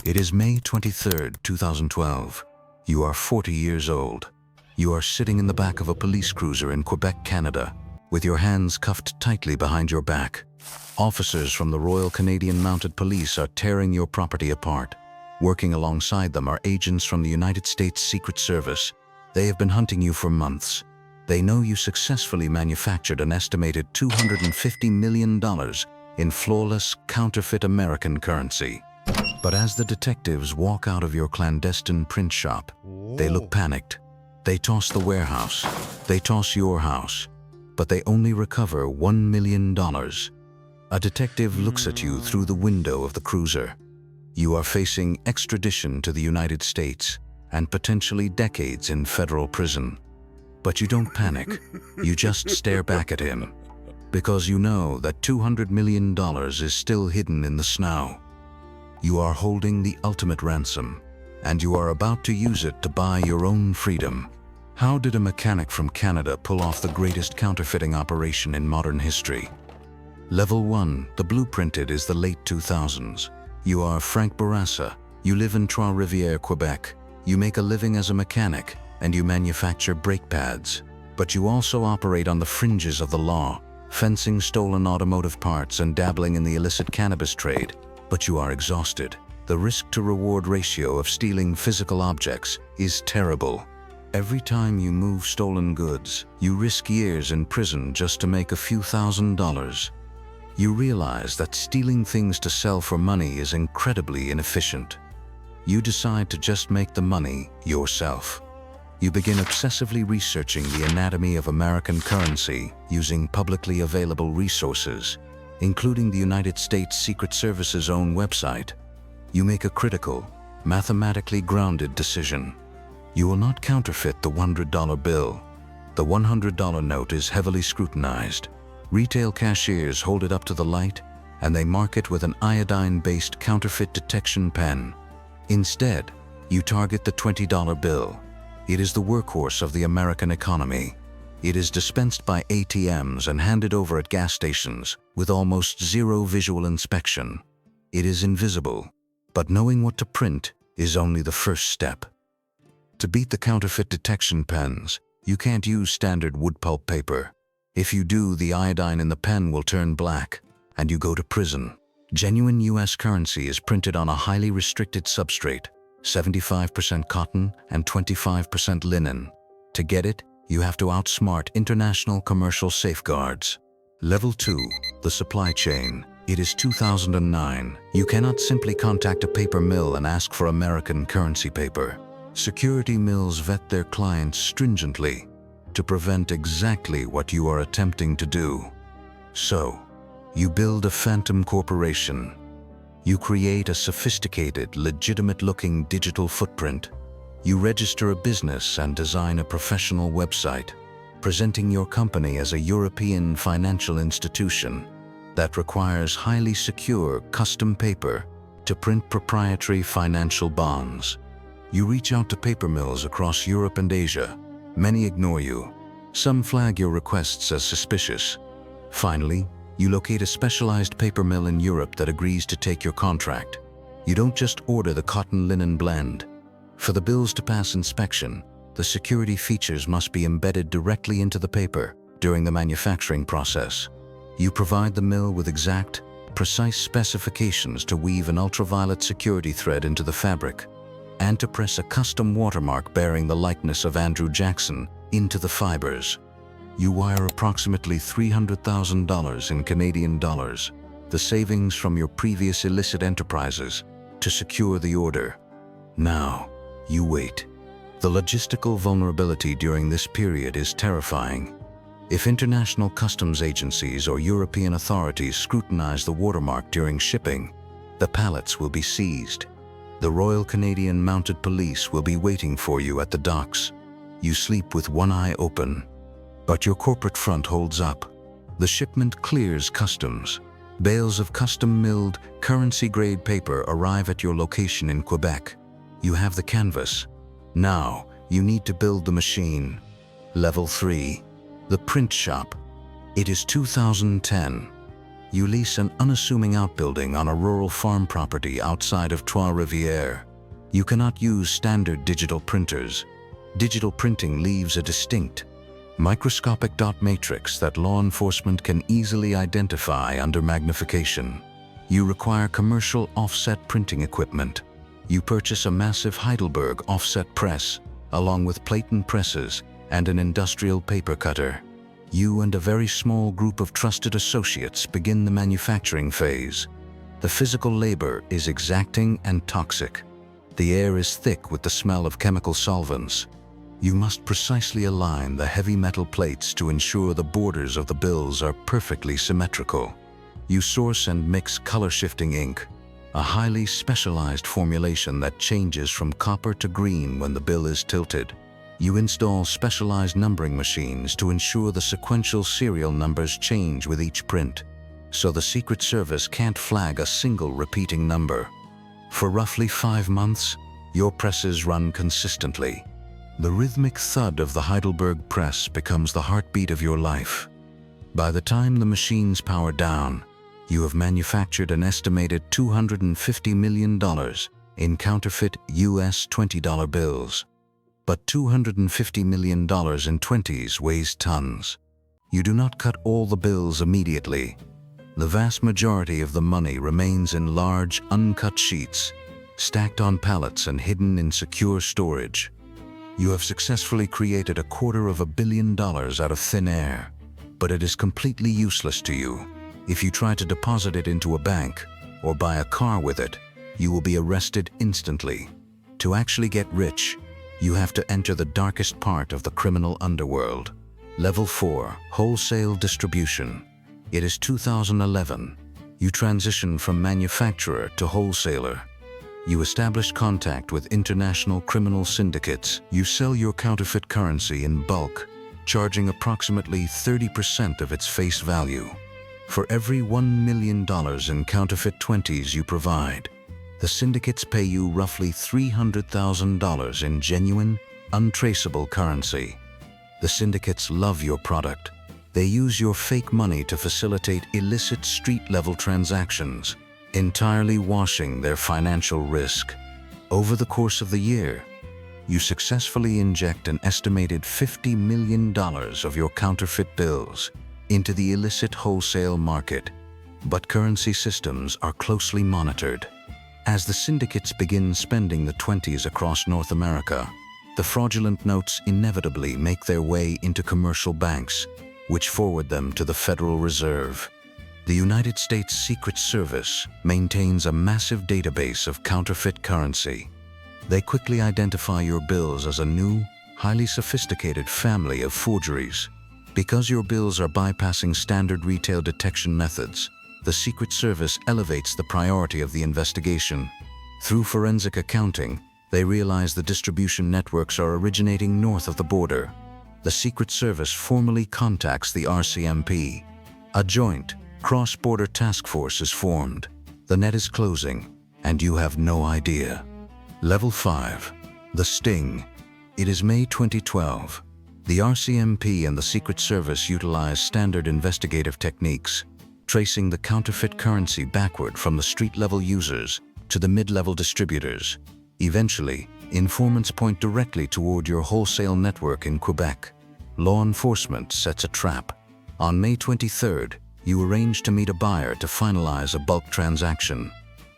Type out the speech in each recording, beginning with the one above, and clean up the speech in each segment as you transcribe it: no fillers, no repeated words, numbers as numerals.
It is May 23rd, 2012. You are 40 years old. You are sitting in the back of a police cruiser in Quebec, Canada, with your hands cuffed tightly behind your back. Officers from the Royal Canadian Mounted Police are tearing your property apart. Working alongside them are agents from the United States Secret Service. They have been hunting you for months. They know you successfully manufactured an estimated $250 million in flawless, counterfeit American currency. But as the detectives walk out of your clandestine print shop, they look panicked. They toss the warehouse. They toss your house. But they only recover $1 million. A detective looks at you through the window of the cruiser. You are facing extradition to the United States and potentially decades in federal prison. But you don't panic. You just stare back at him. Because you know that $200 million is still hidden in the snow. You are holding the ultimate ransom, and you are about to use it to buy your own freedom. How did a mechanic from Canada pull off the greatest counterfeiting operation in modern history? Level 1, the blueprinted, is the late 2000s. You are Frank Bourassa. You live in Trois-Rivières, Quebec. You make a living as a mechanic, and you manufacture brake pads. But you also operate on the fringes of the law, fencing stolen automotive parts and dabbling in the illicit cannabis trade. But you are exhausted. The risk-to-reward ratio of stealing physical objects is terrible. Every time you move stolen goods, you risk years in prison just to make a few $1,000s. You realize that stealing things to sell for money is incredibly inefficient. You decide to just make the money yourself. You begin obsessively researching the anatomy of American currency using publicly available resources, including the United States Secret Service's own website. You make a critical, mathematically grounded decision. You will not counterfeit the $100 bill. The $100 note is heavily scrutinized. Retail cashiers hold it up to the light, and they mark it with an iodine-based counterfeit detection pen. Instead, you target the $20 bill. It is the workhorse of the American economy. It is dispensed by ATMs and handed over at gas stations with almost zero visual inspection. It is invisible, but knowing what to print is only the first step. To beat the counterfeit detection pens, you can't use standard wood pulp paper. If you do, the iodine in the pen will turn black, and you go to prison. Genuine US currency is printed on a highly restricted substrate, 75% cotton and 25% linen. To get it, you have to outsmart international commercial safeguards. Level 2, the supply chain. It is 2009. You cannot simply contact a paper mill and ask for American currency paper. Security mills vet their clients stringently to prevent exactly what you are attempting to do. So, you build a phantom corporation. You create a sophisticated, legitimate-looking digital footprint. You register a business and design a professional website, presenting your company as a European financial institution that requires highly secure custom paper to print proprietary financial bonds. You reach out to paper mills across Europe and Asia. Many ignore you. Some flag your requests as suspicious. Finally, you locate a specialized paper mill in Europe that agrees to take your contract. You don't just order the cotton-linen blend. For the bills to pass inspection, the security features must be embedded directly into the paper during the manufacturing process. You provide the mill with exact, precise specifications to weave an ultraviolet security thread into the fabric, and to press a custom watermark bearing the likeness of Andrew Jackson into the fibers. You wire approximately $300,000 in Canadian dollars, the savings from your previous illicit enterprises, to secure the order. Now, you wait. The logistical vulnerability during this period is terrifying. If international customs agencies or European authorities scrutinize the watermark during shipping, the pallets will be seized. The Royal Canadian Mounted Police will be waiting for you at the docks. You sleep with one eye open. But your corporate front holds up. The shipment clears customs. Bales of custom-milled, currency-grade paper arrive at your location in Quebec. You have the canvas. Now, you need to build the machine. Level 3, the print shop. It is 2010. You lease an unassuming outbuilding on a rural farm property outside of Trois-Rivières. You cannot use standard digital printers. Digital printing leaves a distinct, microscopic dot matrix that law enforcement can easily identify under magnification. You require commercial offset printing equipment. You purchase a massive Heidelberg offset press, along with platen presses and an industrial paper cutter. You and a very small group of trusted associates begin the manufacturing phase. The physical labor is exacting and toxic. The air is thick with the smell of chemical solvents. You must precisely align the heavy metal plates to ensure the borders of the bills are perfectly symmetrical. You source and mix color-shifting ink, a highly specialized formulation that changes from copper to green when the bill is tilted. You install specialized numbering machines to ensure the sequential serial numbers change with each print, so the Secret Service can't flag a single repeating number. For roughly 5 months, your presses run consistently. The rhythmic thud of the Heidelberg press becomes the heartbeat of your life. By the time the machines power down, you have manufactured an estimated $250 million in counterfeit US $20 bills. But $250 million in 20s weighs tons. You do not cut all the bills immediately. The vast majority of the money remains in large, uncut sheets, stacked on pallets and hidden in secure storage. You have successfully created $250 million out of thin air, but it is completely useless to you. If you try to deposit it into a bank or buy a car with it, you will be arrested instantly. To actually get rich, you have to enter the darkest part of the criminal underworld. Level 4, Wholesale Distribution. It is 2011. You transition from manufacturer to wholesaler. You establish contact with international criminal syndicates. You sell your counterfeit currency in bulk, charging approximately 30% of its face value. For every $1 million in counterfeit 20s you provide, the syndicates pay you roughly $300,000 in genuine, untraceable currency. The syndicates love your product. They use your fake money to facilitate illicit street-level transactions, entirely washing their financial risk. Over the course of the year, you successfully inject an estimated $50 million of your counterfeit bills into the illicit wholesale market. But currency systems are closely monitored. As the syndicates begin spending the 20s across North America, the fraudulent notes inevitably make their way into commercial banks, which forward them to the Federal Reserve. The United States Secret Service maintains a massive database of counterfeit currency. They quickly identify your bills as a new, highly sophisticated family of forgeries. Because your bills are bypassing standard retail detection methods, the Secret Service elevates the priority of the investigation. Through forensic accounting, they realize the distribution networks are originating north of the border. The Secret Service formally contacts the RCMP. A joint, cross-border task force is formed. The net is closing, and you have no idea. Level 5. The Sting. It is May 2012. The RCMP and the Secret Service utilize standard investigative techniques, tracing the counterfeit currency backward from the street-level users to the mid-level distributors. Eventually, informants point directly toward your wholesale network in Quebec. Law enforcement sets a trap. On May 23rd, you arrange to meet a buyer to finalize a bulk transaction.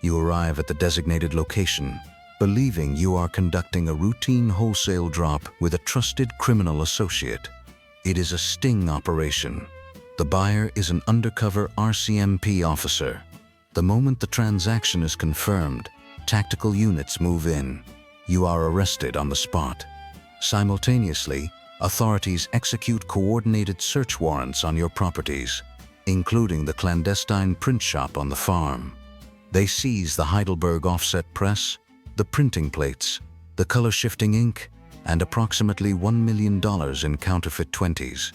You arrive at the designated location, believing you are conducting a routine wholesale drop with a trusted criminal associate. It is a sting operation. The buyer is an undercover RCMP officer. The moment the transaction is confirmed, tactical units move in. You are arrested on the spot. Simultaneously, authorities execute coordinated search warrants on your properties, including the clandestine print shop on the farm. They seize the Heidelberg offset press, the printing plates, the color-shifting ink, and approximately $1 million in counterfeit 20s.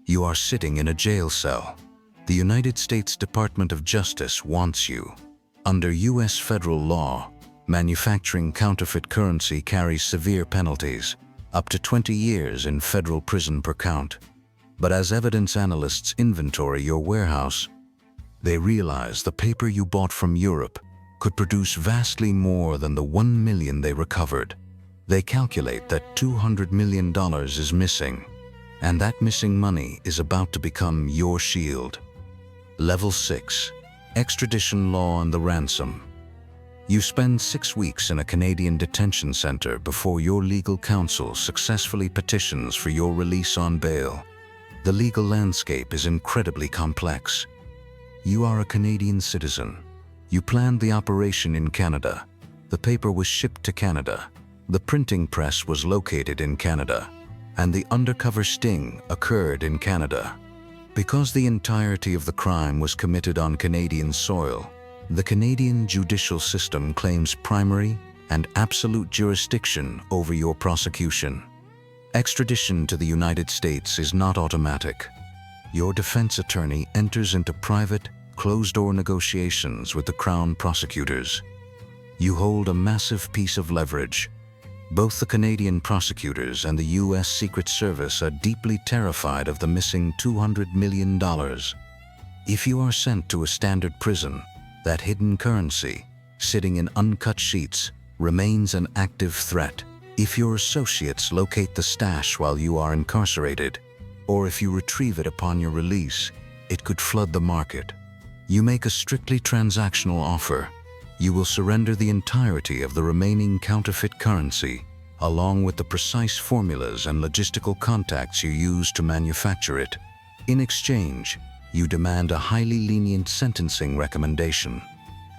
You are sitting in a jail cell. The United States Department of Justice wants you. Under U.S. federal law, manufacturing counterfeit currency carries severe penalties, up to 20 years in federal prison per count. But as evidence analysts inventory your warehouse, They realize the paper you bought from Europe could produce vastly more than the 1 million they recovered. They calculate that $200 million is missing, and that missing money is about to become your shield. Level 6. Extradition law and the ransom. You spend 6 weeks in a Canadian detention center before your legal counsel successfully petitions for your release on bail. The legal landscape is incredibly complex. You are a Canadian citizen. You planned the operation in Canada. The paper was shipped to Canada. The printing press was located in Canada. And the undercover sting occurred in Canada. Because the entirety of the crime was committed on Canadian soil, the Canadian judicial system claims primary and absolute jurisdiction over your prosecution. Extradition to the United States is not automatic. Your defense attorney enters into private, closed-door negotiations with the Crown prosecutors. You hold a massive piece of leverage. Both the Canadian prosecutors and the U.S. Secret Service are deeply terrified of the missing $200 million. If you are sent to a standard prison, that hidden currency, sitting in uncut sheets, remains an active threat. If your associates locate the stash while you are incarcerated, or if you retrieve it upon your release, it could flood the market. You make a strictly transactional offer. You will surrender the entirety of the remaining counterfeit currency, along with the precise formulas and logistical contacts you use to manufacture it. In exchange, you demand a highly lenient sentencing recommendation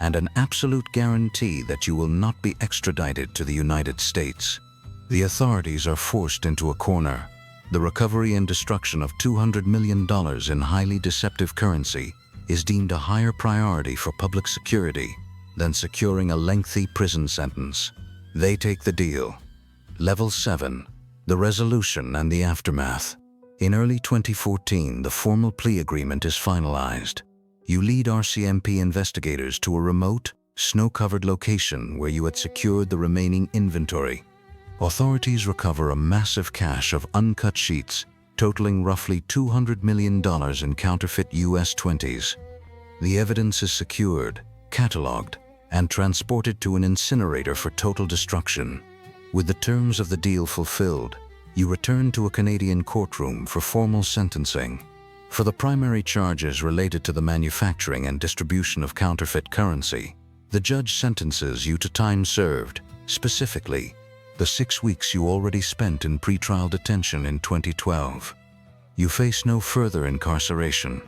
and an absolute guarantee that you will not be extradited to the United States. The authorities are forced into a corner. The recovery and destruction of $200 million in highly deceptive currency is deemed a higher priority for public security than securing a lengthy prison sentence. They take the deal. Level 7. The resolution and the aftermath. In early 2014, the formal plea agreement is finalized. You lead RCMP investigators to a remote, snow-covered location where you had secured the remaining inventory. Authorities recover a massive cache of uncut sheets, totaling roughly $200 million in counterfeit US 20s. The evidence is secured, cataloged, and transported to an incinerator for total destruction. With the terms of the deal fulfilled, you return to a Canadian courtroom for formal sentencing. For the primary charges related to the manufacturing and distribution of counterfeit currency, the judge sentences you to time served, specifically, the 6 weeks you already spent in pretrial detention in 2012. You face no further incarceration.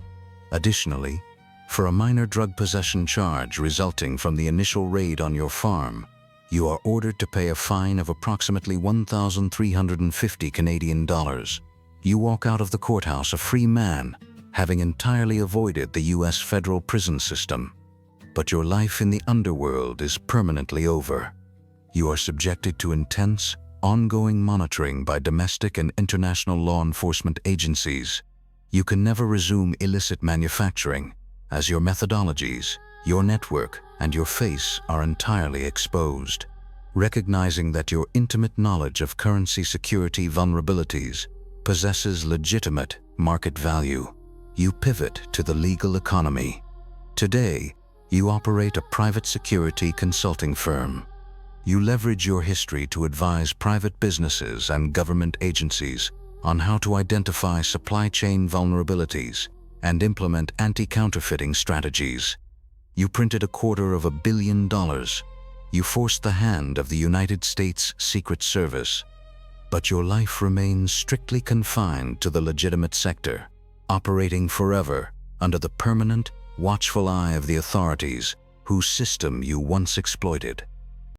Additionally, for a minor drug possession charge resulting from the initial raid on your farm, you are ordered to pay a fine of approximately 1,350 Canadian dollars. You walk out of the courthouse a free man, having entirely avoided the U.S. federal prison system. But your life in the underworld is permanently over. You are subjected to intense, ongoing monitoring by domestic and international law enforcement agencies. You can never resume illicit manufacturing, as your methodologies, your network, and your face are entirely exposed. Recognizing that your intimate knowledge of currency security vulnerabilities possesses legitimate market value, you pivot to the legal economy. Today, you operate a private security consulting firm. You leverage your history to advise private businesses and government agencies on how to identify supply chain vulnerabilities and implement anti-counterfeiting strategies. You printed $250 million. You forced the hand of the United States Secret Service. But your life remains strictly confined to the legitimate sector, operating forever under the permanent, watchful eye of the authorities whose system you once exploited.